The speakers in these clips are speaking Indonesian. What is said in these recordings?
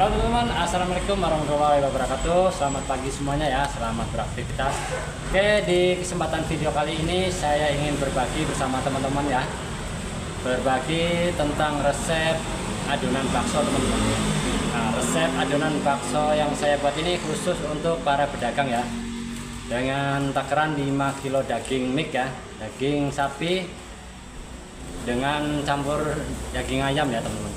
Halo teman-teman, assalamualaikum warahmatullahi wabarakatuh. Selamat pagi semuanya ya, selamat beraktivitas. Oke, di kesempatan video kali ini saya ingin berbagi bersama teman-teman ya, berbagi tentang resep adonan bakso teman-teman. Nah, resep adonan bakso yang saya buat ini khusus untuk para pedagang ya, dengan takaran 5 kilo daging mix ya, daging sapi dengan campur daging ayam ya teman-teman.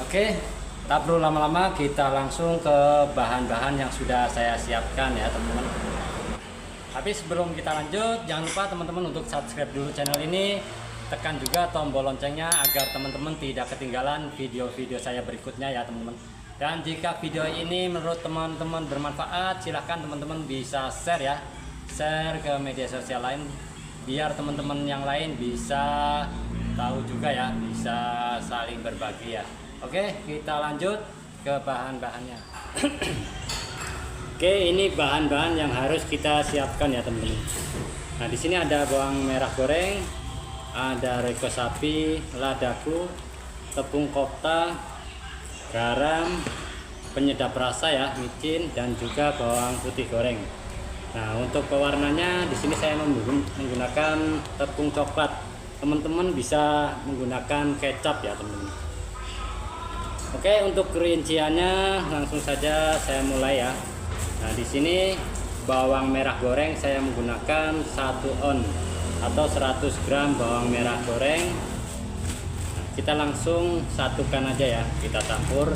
Oke, tak perlu lama-lama, kita langsung ke bahan-bahan yang sudah saya siapkan ya teman-teman. Tapi sebelum kita lanjut, jangan lupa teman-teman untuk subscribe dulu channel ini, tekan juga tombol loncengnya agar teman-teman tidak ketinggalan video-video saya berikutnya ya teman-teman. Dan jika video ini menurut teman-teman bermanfaat, silahkan teman-teman bisa share ya, share ke media sosial lain biar teman-teman yang lain bisa tahu juga ya, bisa saling berbagi ya. Oke, kita lanjut ke bahan-bahannya. Oke, ini bahan-bahan yang harus kita siapkan ya teman-teman. Nah, di sini ada bawang merah goreng, ada royco sapi, ladaku, tepung kofta, garam, penyedap rasa ya, micin, dan juga bawang putih goreng. Nah, untuk pewarnanya di sini saya menggunakan tepung coklat. Teman-teman bisa menggunakan kecap ya teman-teman. Oke, untuk rinciannya langsung saja saya mulai ya. Nah, di sini bawang merah goreng saya menggunakan 1 on atau 100 gram bawang merah goreng. Nah, kita langsung satukan aja ya, kita campur.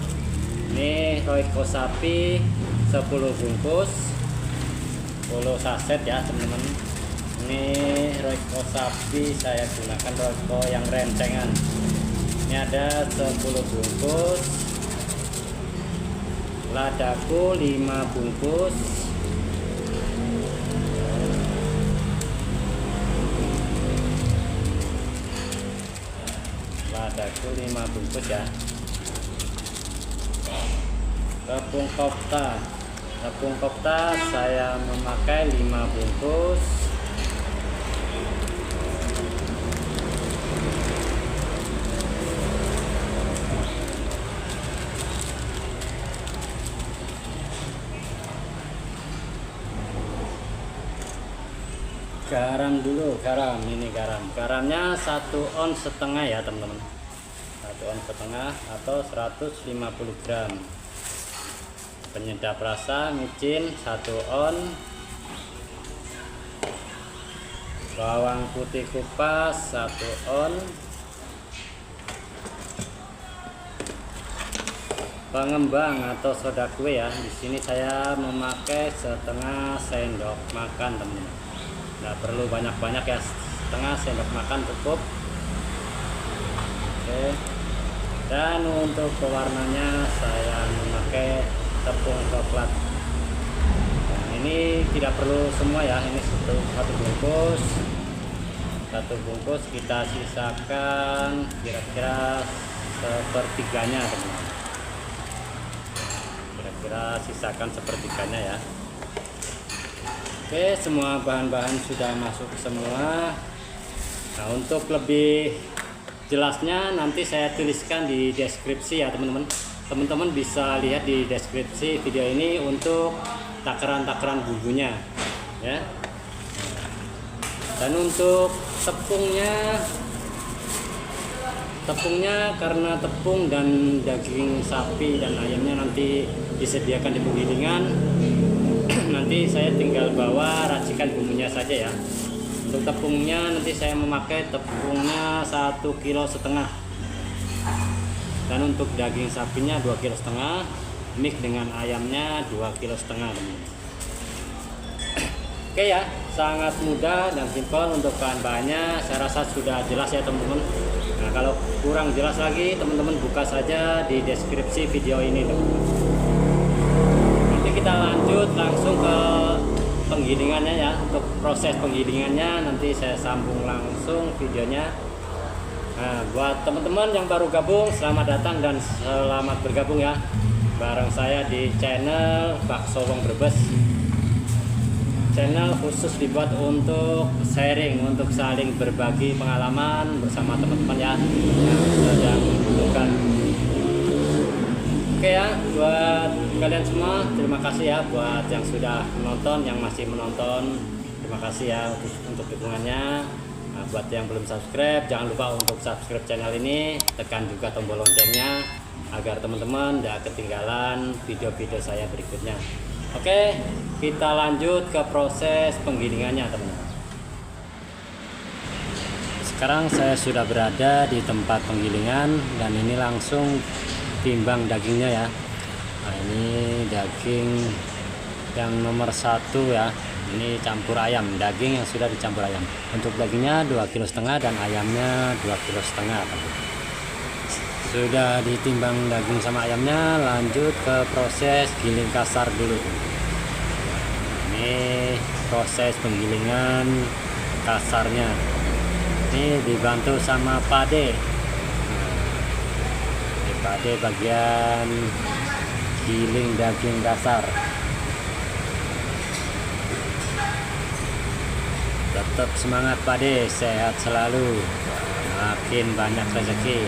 Ini royco sapi 10 bungkus, 10 saset ya teman-teman. Ini royco sapi saya gunakan royco yang rencengan. Ini ada 10 bungkus, ladaku 5 bungkus, ladaku 5 bungkus ya. Tepung kofta saya memakai 5 bungkus. Garam dulu, ini garamnya 1 on setengah ya teman-teman, 1 on setengah atau 150 gram. Penyedap rasa micin 1 on, bawang putih kupas 1 on, pengembang atau soda kue ya. Di sini saya memakai setengah sendok makan teman-teman. Nggak perlu banyak-banyak ya, setengah sendok makan cukup. Oke, dan untuk pewarnanya saya memakai tepung coklat. Nah, ini tidak perlu semua ya, ini satu bungkus kita sisakan kira-kira sepertiganya teman-teman. Kira-kira sisakan sepertiganya ya. Oke, semua bahan-bahan sudah masuk semua. Nah, untuk lebih jelasnya nanti saya tuliskan di deskripsi ya teman-teman. Teman-teman bisa lihat di deskripsi video ini untuk takaran-takaran bumbunya ya. Dan untuk tepungnya karena tepung dan daging sapi dan ayamnya nanti disediakan di penggilingan. Nanti saya tinggal bawa racikan bumbunya saja ya. Untuk tepungnya nanti saya memakai tepungnya 1,5 kilo. Dan untuk daging sapinya 2,5 kilo, mix dengan ayamnya 2,5 kilo teman-teman. Oke ya, sangat mudah dan simpel untuk bahan-bahannya. Saya rasa sudah jelas ya teman-teman. Nah, kalau kurang jelas lagi teman-teman buka saja di deskripsi video ini teman-teman. Kita lanjut langsung ke penggilingannya ya. Untuk proses penggilingannya nanti saya sambung langsung videonya. Nah, buat teman-teman yang baru gabung, selamat datang dan selamat bergabung ya bareng saya di channel Bakso Wong Brebes. Channel khusus dibuat untuk sharing, untuk saling berbagi pengalaman bersama teman-teman ya yang sedang membutuhkan. Oke ya, buat kalian semua terima kasih ya buat yang sudah menonton, yang masih menonton. Terima kasih ya untuk dukungannya. Nah, buat yang belum subscribe, jangan lupa untuk subscribe channel ini, tekan juga tombol loncengnya agar teman-teman tidak ketinggalan video-video saya berikutnya. Oke, kita lanjut ke proses penggilingannya, teman-teman. Sekarang saya sudah berada di tempat penggilingan dan ini langsung timbang dagingnya ya. Nah, ini daging yang nomor 1 ya. Ini campur ayam, daging yang sudah dicampur ayam. Untuk dagingnya 2,5 kg dan ayamnya 2,5 kg. Sudah ditimbang daging sama ayamnya, lanjut ke proses giling kasar dulu. Ini proses penggilingan kasarnya. Ini dibantu sama Pade. Pade bagian giling daging kasar. Tetap semangat Pade, sehat selalu, makin banyak rezeki.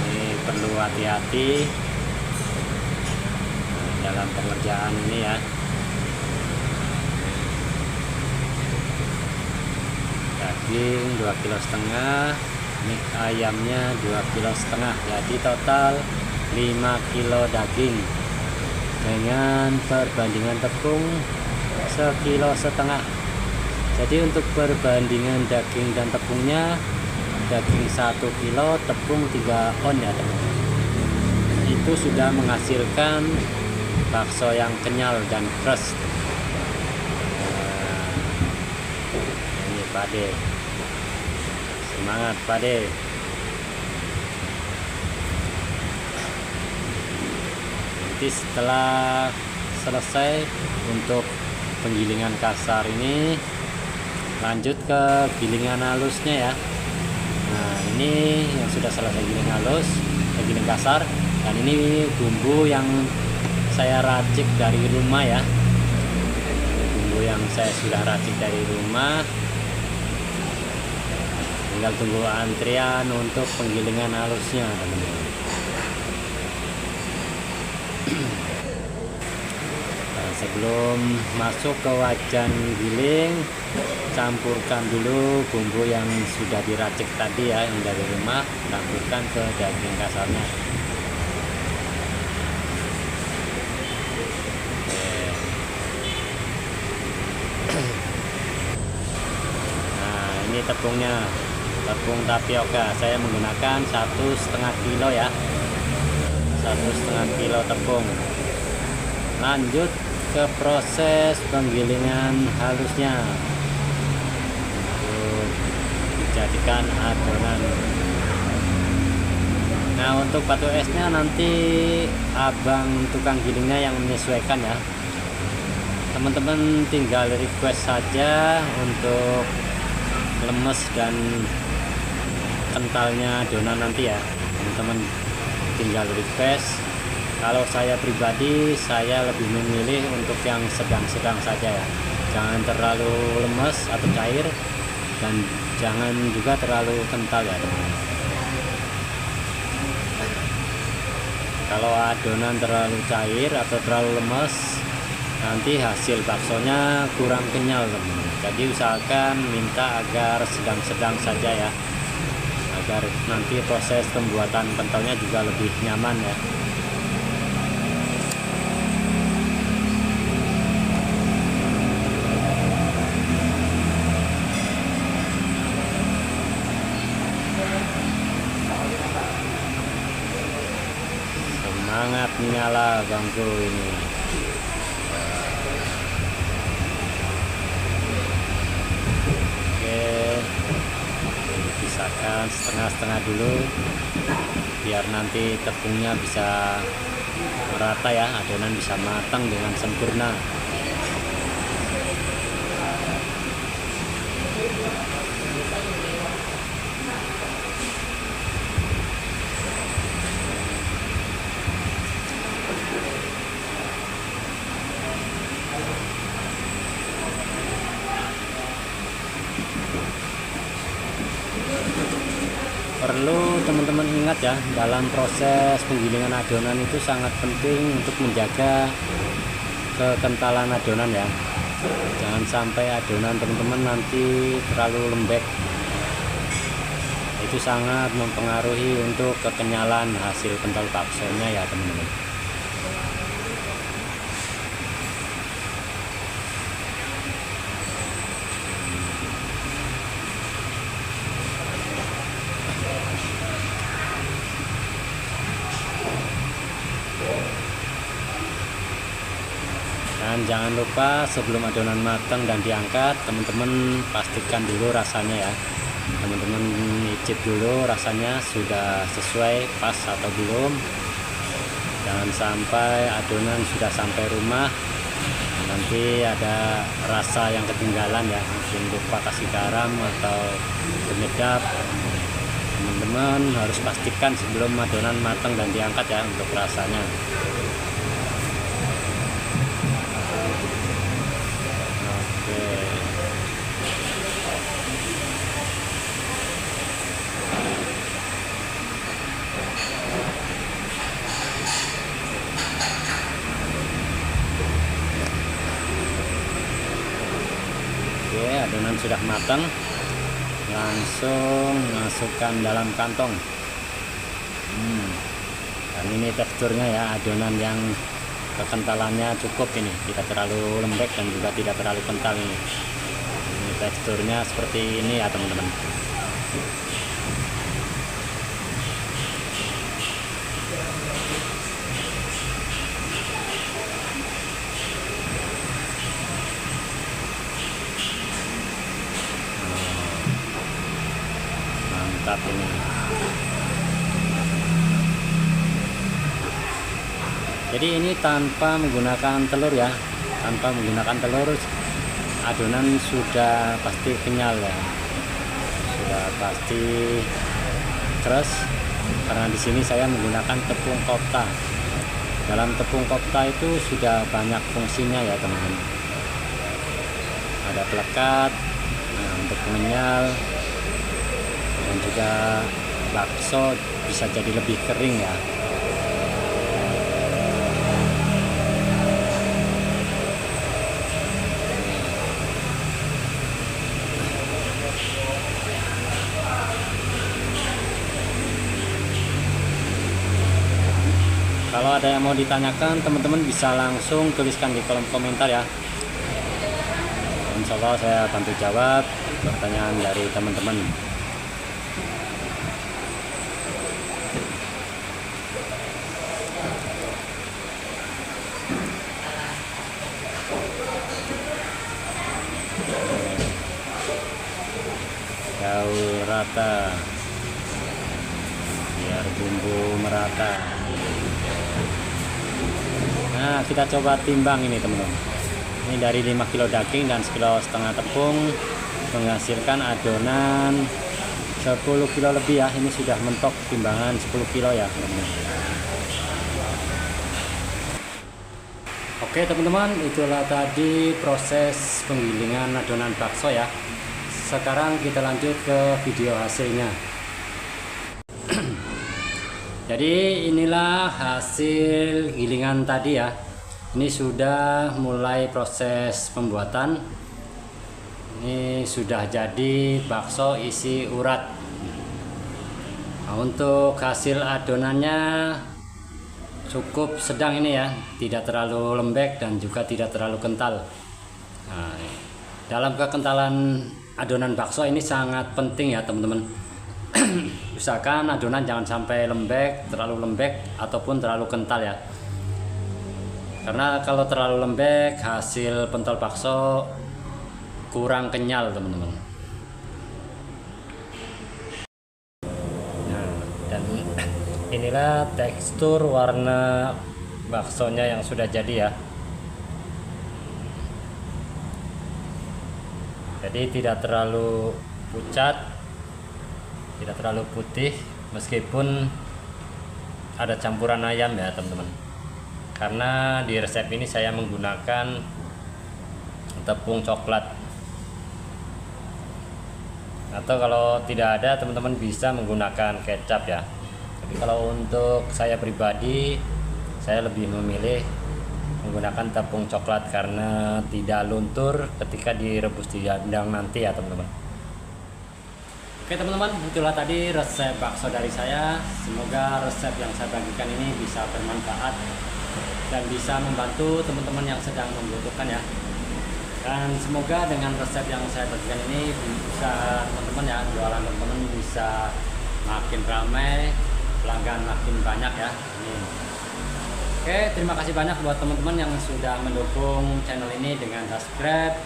Ini perlu hati-hati dalam pengerjaan ini ya. Daging 2,5 kg, ini ayamnya 2,5 kg, jadi total 5 kilo daging dengan perbandingan tepung 1,5 kilo. Jadi untuk perbandingan daging dan tepungnya, daging 1 kilo, tepung 3 on ya teman-teman. Itu sudah menghasilkan bakso yang kenyal dan fresh. Ini Pade, semangat Pade. Nanti setelah selesai untuk penggilingan kasar ini, lanjut ke gilingan halusnya ya. Nah, ini yang sudah selesai giling halus, giling kasar, dan ini bumbu yang saya racik dari rumah ya. Bumbu yang saya sudah racik dari rumah, tinggal tunggu antrian untuk penggilingan halusnya, teman-teman. Nah, sebelum masuk ke wajan giling, campurkan dulu bumbu yang sudah diracik tadi ya, yang dari rumah, campurkan ke daging kasarnya. Nah, ini tepungnya, tepung tapioka. Saya menggunakan 1,5 kilo ya, 1,5 kilo tepung. Lanjut ke proses penggilingan halusnya untuk dijadikan adonan. Nah, untuk batu esnya nanti abang tukang gilingnya yang menyesuaikan ya. Teman-teman tinggal request saja untuk lemes dan kentalnya adonan nanti ya. Teman-teman tinggal request. Kalau saya pribadi, saya lebih memilih untuk yang sedang-sedang saja ya. Jangan terlalu lemes atau cair, dan jangan juga terlalu kental ya teman-teman. Kalau adonan terlalu cair atau terlalu lemes, nanti hasil baksonya kurang kenyal teman-teman. Jadi usahakan minta agar sedang-sedang saja ya, agar nanti proses pembuatan kentalnya juga lebih nyaman ya. Semangat menyala bangku ini. Oke, pisahkan setengah-setengah dulu biar nanti tepungnya bisa merata ya, adonan bisa matang dengan sempurna. Perlu teman-teman ingat ya, dalam proses penggilingan adonan itu sangat penting untuk menjaga kekentalan adonan ya. Jangan sampai adonan teman-teman nanti terlalu lembek. Itu sangat mempengaruhi untuk kekenyalan hasil pentol baksonya ya teman-teman. Dan jangan lupa sebelum adonan matang dan diangkat, teman-teman pastikan dulu rasanya ya. Teman-teman icip dulu rasanya sudah sesuai pas atau belum. Jangan sampai adonan sudah sampai rumah nanti ada rasa yang ketinggalan ya, mungkin lupa kasih garam atau penyedap. Teman-teman harus pastikan sebelum adonan matang dan diangkat ya untuk rasanya. Adonan sudah matang, langsung masukkan dalam kantong. Dan ini teksturnya ya, adonan yang kekentalannya cukup, ini tidak terlalu lembek dan juga tidak terlalu kental. Ini teksturnya seperti ini ya teman-teman. Mantap ini. Jadi ini tanpa menggunakan telur ya, tanpa menggunakan telur adonan sudah pasti kenyal ya, sudah pasti keras, karena di sini saya menggunakan tepung kota. Dalam tepung kota itu sudah banyak fungsinya ya teman-teman. Ada pelekat, untuk pengenyal, dan juga bakso bisa jadi lebih kering ya. Kalau ada yang mau ditanyakan, teman-teman bisa langsung tuliskan di kolom komentar ya. Insya Allah saya bantu jawab pertanyaan dari teman-teman. Gaul rata biar bumbu merata. Nah, kita coba timbang ini teman-teman. Ini dari 5 kilo daging dan 1,5 kilo tepung menghasilkan adonan 10 kilo lebih ya. Ini sudah mentok timbangan 10 kilo ya teman-teman. Oke teman-teman, itulah tadi proses penggilingan adonan bakso ya. Sekarang kita lanjut ke video hasilnya. Jadi inilah hasil gilingan tadi ya. Ini sudah mulai proses pembuatan. Ini sudah jadi bakso isi urat. Nah, untuk hasil adonannya cukup sedang ini ya, tidak terlalu lembek dan juga tidak terlalu kental. Nah, dalam kekentalan adonan bakso ini sangat penting ya teman-teman. Usahakan adonan jangan sampai lembek, terlalu lembek ataupun terlalu kental ya. Karena kalau terlalu lembek hasil pentol bakso kurang kenyal teman-teman. Nah, dan inilah tekstur warna baksonya yang sudah jadi ya. Jadi tidak terlalu pucat, tidak terlalu putih, meskipun ada campuran ayam ya teman-teman. Karena di resep ini saya menggunakan tepung coklat. atau kalau tidak ada teman-teman bisa menggunakan kecap ya. Tapi kalau untuk saya pribadi, saya lebih memilih menggunakan tepung coklat karena tidak luntur ketika direbus di dandang nanti ya teman-teman. Oke teman-teman, itulah tadi resep bakso dari saya. Semoga resep yang saya bagikan ini bisa bermanfaat dan bisa membantu teman-teman yang sedang membutuhkan ya. Dan semoga dengan resep yang saya bagikan ini bisa teman-teman ya, jualan teman-teman bisa makin ramai, pelanggan makin banyak ya. Oke, terima kasih banyak buat teman-teman yang sudah mendukung channel ini dengan subscribe.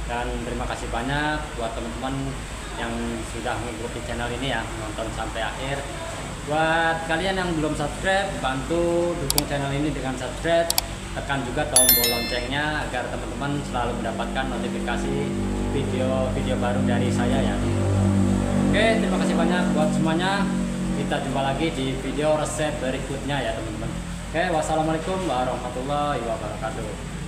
Dan terima kasih banyak buat teman-teman yang sudah mengikuti channel ini ya, menonton sampai akhir. Buat kalian yang belum subscribe, bantu dukung channel ini dengan subscribe, tekan juga tombol loncengnya agar teman-teman selalu mendapatkan notifikasi video-video baru dari saya ya. Oke, terima kasih banyak buat semuanya. Kita jumpa lagi di video resep berikutnya ya teman-teman. Oke, wassalamualaikum warahmatullahi wabarakatuh.